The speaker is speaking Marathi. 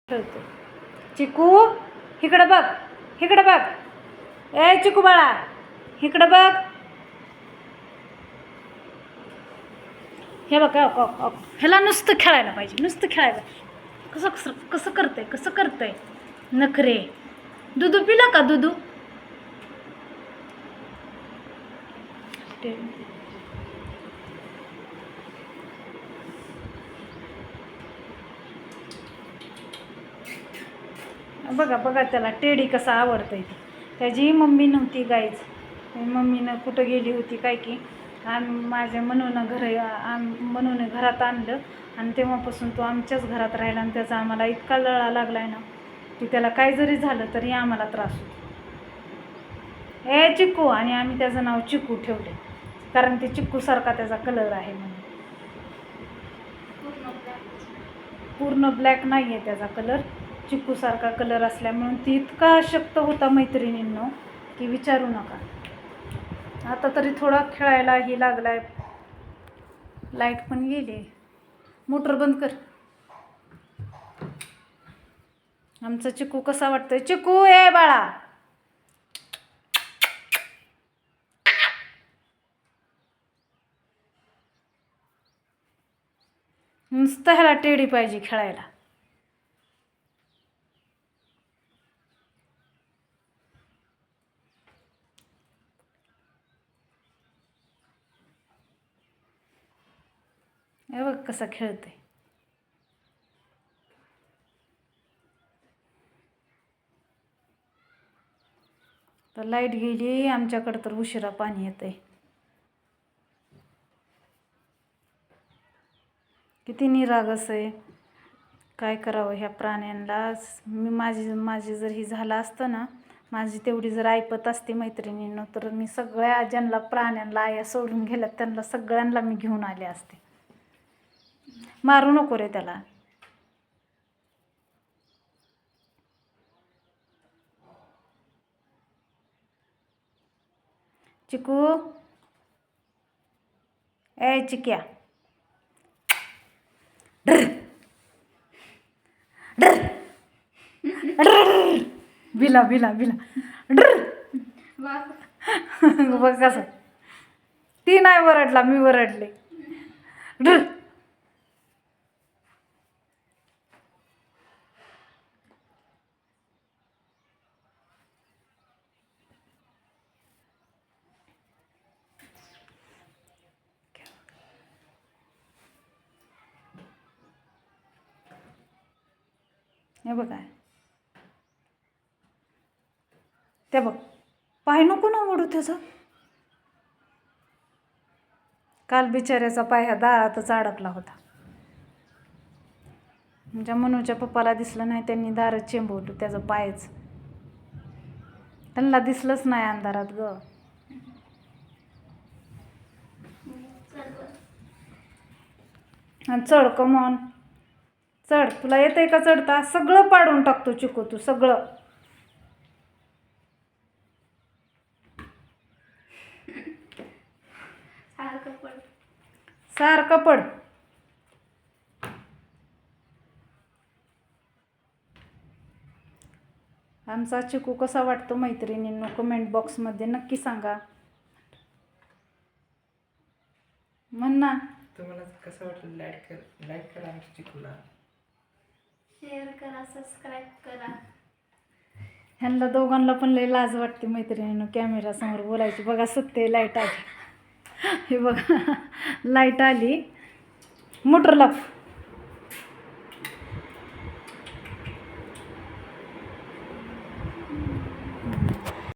ठेवते. चिकू इकडं बघ, इकडं बघ. ए चिकू बाळा इकडं बघ. हे बघ ह्याला नुसतं खेळायला पाहिजे, नुसतं खेळायला. कसं कसं कसं करतंय, कसं करतंय नखरे. दुधू पिला का दुधू? बघा बघा त्याला टेडी कसं आवडतंय ते. त्याची मम्मी नव्हती गाईच, मम्मीनं कुठं गेली होती काय की, आणि माझ्या मनूनं मनूने घरात आणलं आणि तेव्हापासून तो आमच्याच घरात राहिला. आणि त्याचा आम्हाला इतका लळा लागला आहे ना की त्याला काय जरी झालं तरी आम्हाला त्रास होतो. चिक्कू, आणि आम्ही त्याचं नाव चिक्कू ठेवले कारण ते चिक्कूसारखा त्याचा कलर आहे म्हणून. पूर्ण ब्लॅक नाही आहे त्याचा कलर, चिक्कूसारखा कलर असल्यामुळे ती इतका अशक्त होता मैत्रिणींनो की विचारू नका. आता तरी थोडा खेळायलाही लागलाय. लाईट पण गेली. मोटर बंद कर. आमचा चिक्कू कसा वाटतोय. चिक्कू ए बाळा, नुसतं ह्याला टेडी पाहिजे खेळायला. हे बघ कसा खेळते. तर लाईट गेली आमच्याकडं, तर उशिरा पाणी येतंय. किती निरागस आहे. काय करावं ह्या प्राण्यांना. मी माझी जर ही झालं असतं ना, माझी तेवढी जर ऐपत असते मैत्रिणींनो, तर मी सगळ्या ज्यांना प्राण्यांना आया सोडून गेल्यात त्यांना सगळ्यांना मी घेऊन आले असते. मारू नको रे त्याला. चिकू ए चिक्या, बिला बिला बिला बघ कसं. ती नाही वरडला, मी वरडले. हे बघा, ते बघ पाय नको ना ओढू त्याचा. काल बिचाऱ्याचा पाय ह्या दारातच अडकला होता. म्हणजे मनूच्या पप्पाला दिसलं नाही, त्यांनी दारात चेंबवलं त्याचं पायच. त्यांना दिसलंच नाही अंधारात ग. आणि चढ कमॉन चढ. तुला येतंय का चढता? सगळं पाडून टाकतो चिकू तू, सगळं. सारखं पड. आमचा चिकू कसा वाटतो मैत्रिणींनो, कमेंट बॉक्समध्ये नक्की सांगा. म्हण ना तुम्हाला कसं वाटलं. लाईक करा आमच्या चिकूला, शेअर करा, सबस्क्राईब करा. ह्यांना दोघांना पण लय लाज वाटते मैत्रिणींनो कॅमेरासमोर बोलायची. बघा सुटते, लाईट आली. हे बघा लाईट आली. मोटर लाव.